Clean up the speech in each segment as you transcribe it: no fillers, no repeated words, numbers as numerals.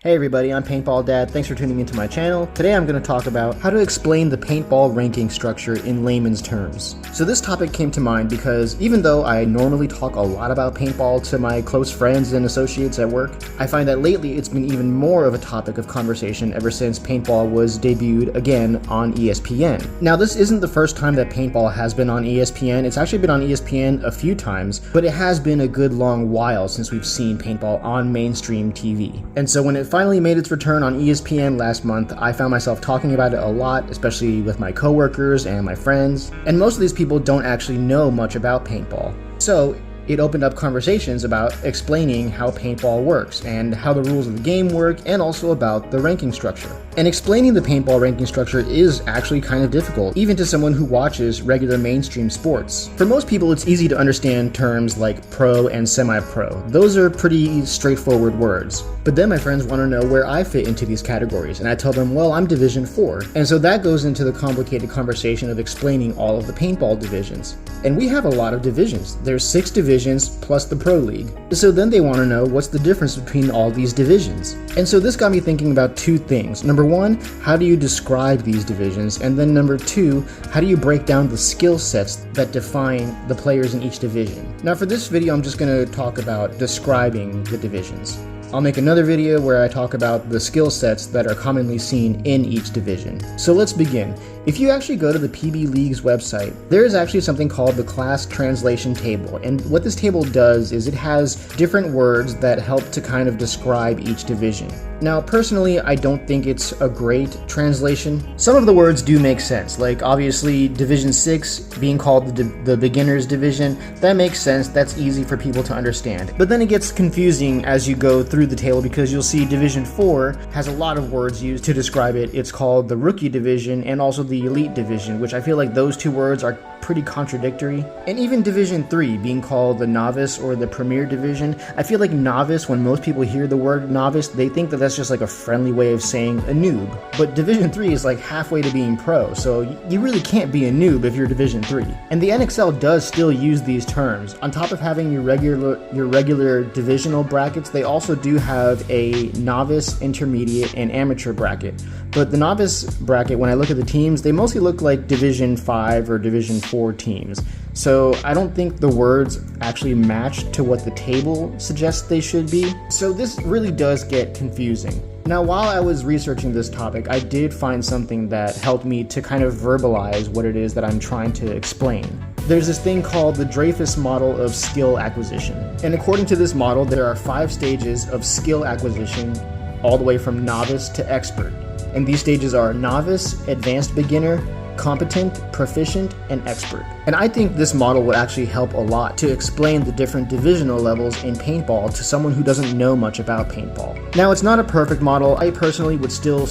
Hey everybody, I'm Paintball Dad. Thanks for tuning into my channel. Today I'm going to talk about how to explain the paintball ranking structure in layman's terms. So this topic came to mind because even though I normally talk a lot about paintball to my close friends and associates at work, I find that lately it's been even more of a topic of conversation ever since paintball was debuted again on ESPN. Now this isn't the first time that paintball has been on ESPN. It's actually been on ESPN a few times, but it has been a good long while since we've seen paintball on mainstream TV. And so when it finally made its return on ESPN last month, I found myself talking about it a lot, especially with my coworkers and my friends, and most of these people don't actually know much about paintball. So it opened up conversations about explaining how paintball works and how the rules of the game work, and also about the ranking structure. And explaining the paintball ranking structure is actually kind of difficult, even to someone who watches regular mainstream sports. For most people, it's easy to understand terms like pro and semi-pro. Those are pretty straightforward words. But then my friends want to know where I fit into these categories, and I tell them, well, I'm Division 4. And so that goes into the complicated conversation of explaining all of the paintball divisions. And we have a lot of divisions. There's 6 divisions plus the Pro League. So then they want to know what's the difference between all these divisions. And so this got me thinking about two things. Number one, how do you describe these divisions? And then number two, how do you break down the skill sets that define the players in each division? Now for this video, I'm just going to talk about describing the divisions. I'll make another video where I talk about the skill sets that are commonly seen in each division. So let's begin. If you actually go to the PB League's website, there is actually something called the class translation table. And what this table does is it has different words that help to kind of describe each division. Now, personally, I don't think it's a great translation. Some of the words do make sense, like obviously Division 6 being called the beginner's division. That makes sense, that's easy for people to understand. But then it gets confusing as you go through the table because you'll see Division 4 has a lot of words used to describe it. It's called the rookie division and also the elite division, which I feel like those two words are pretty contradictory. And even Division 3 being called the novice or the premier division, I feel like novice, when most people hear the word novice, they think that that's just like a friendly way of saying a noob. But Division 3 is like halfway to being pro, so you really can't be a noob if you're Division 3. And the NXL does still use these terms. On top of having your regular divisional brackets, they also do have a novice, intermediate, and amateur bracket. But the novice bracket, when I look at the teams, they mostly look like Division 5 or Division 4 teams. So I don't think the words actually match to what the table suggests they should be. So this really does get confusing. Now, while I was researching this topic, I did find something that helped me to kind of verbalize what it is that I'm trying to explain. There's this thing called the Dreyfus model of skill acquisition. And according to this model, there are 5 stages of skill acquisition, all the way from novice to expert. And these stages are novice, advanced beginner, competent, proficient, and expert. And I think this model would actually help a lot to explain the different divisional levels in paintball to someone who doesn't know much about paintball. Now, it's not a perfect model. I personally would still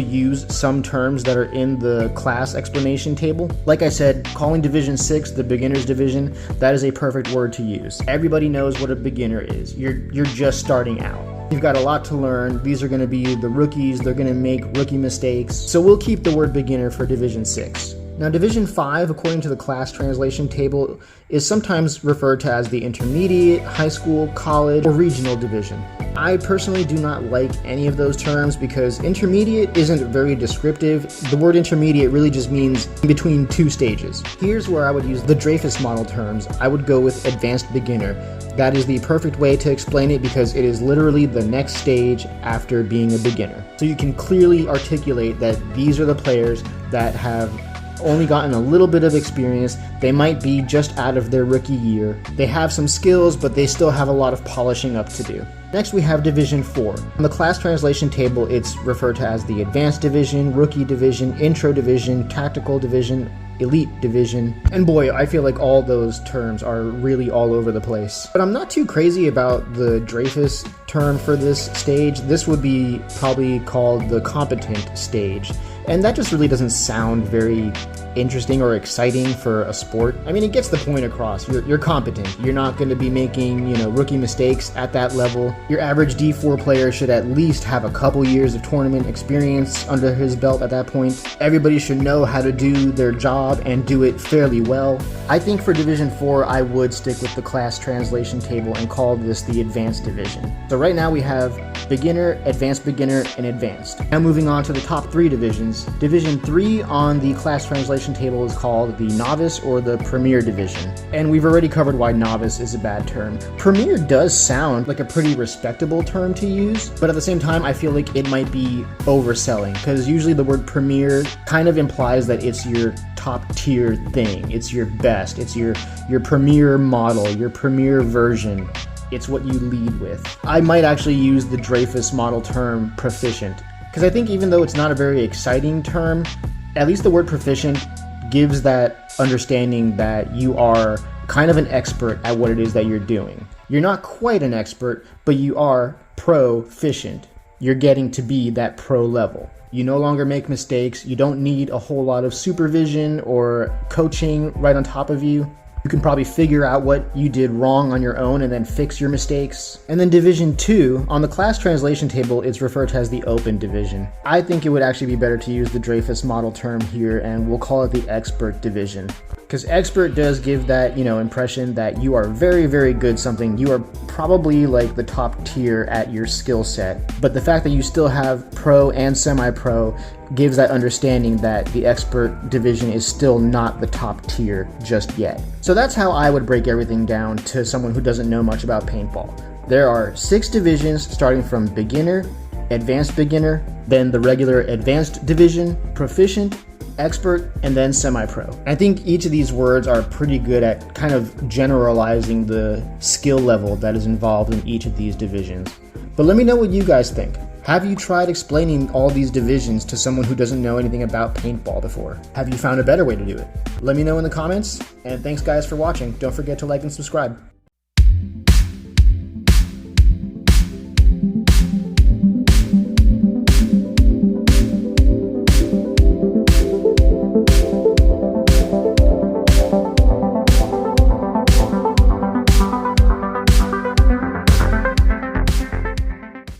use some terms that are in the class explanation table. Like I said, calling Division 6 the beginner's division, that is a perfect word to use. Everybody knows what a beginner is. You're just starting out. You've got a lot to learn. These are going to be the rookies. They're going to make rookie mistakes. So we'll keep the word beginner for Division 6. Now, Division 5, according to the class translation table, is sometimes referred to as the intermediate, high school, college, or regional division. I personally do not like any of those terms because intermediate isn't very descriptive. The word intermediate really just means in between 2 stages. Here's where I would use the Dreyfus model terms. I would go with advanced beginner. That is the perfect way to explain it because it is literally the next stage after being a beginner. So you can clearly articulate that these are the players that have only gotten a little bit of experience. They might be just out of their rookie year. They have some skills, but they still have a lot of polishing up to do. Next, we have Division 4. On the class translation table, it's referred to as the advanced division, rookie division, intro division, tactical division, elite division. And boy, I feel like all those terms are really all over the place. But I'm not too crazy about the Dreyfus term for this stage. This would be probably called the competent stage. And that just really doesn't sound very interesting or exciting for a sport. I mean, it gets the point across. You're competent. You're not going to be making, rookie mistakes at that level. Your average D4 player should at least have a couple years of tournament experience under his belt at that point. Everybody should know how to do their job and do it fairly well. I think for Division 4, I would stick with the class translation table and call this the Advanced Division. So right now we have Beginner, Advanced Beginner, and Advanced. Now moving on to the top 3 divisions. Division 3 on the class translation table is called the Novice or the Premier Division. And we've already covered why Novice is a bad term. Premier does sound like a pretty respectable term to use, but at the same time I feel like it might be overselling, because usually the word Premier kind of implies that it's your top tier thing. It's your best. It's your premier model, your premier version. It's what you lead with. I might actually use the Dreyfus model term proficient, because I think even though it's not a very exciting term, at least the word proficient gives that understanding that you are kind of an expert at what it is that you're doing. You're not quite an expert, but you are proficient. You're getting to be that pro level. You no longer make mistakes. You don't need a whole lot of supervision or coaching right on top of you. You can probably figure out what you did wrong on your own and then fix your mistakes. And then Division 2, on the class translation table, it's referred to as the Open Division. I think it would actually be better to use the Dreyfus model term here, and we'll call it the Expert Division. Because expert does give that, impression that you are very, very good something. You are probably like the top tier at your skill set. But the fact that you still have pro and semi-pro gives that understanding that the expert division is still not the top tier just yet. So that's how I would break everything down to someone who doesn't know much about paintball. There are 6 divisions starting from beginner, advanced beginner, then the regular advanced division, proficient, expert, and then semi-pro. I think each of these words are pretty good at kind of generalizing the skill level that is involved in each of these divisions. But let me know what you guys think. Have you tried explaining all these divisions to someone who doesn't know anything about paintball before? Have you found a better way to do it? Let me know in the comments, and thanks guys for watching. Don't forget to like and subscribe.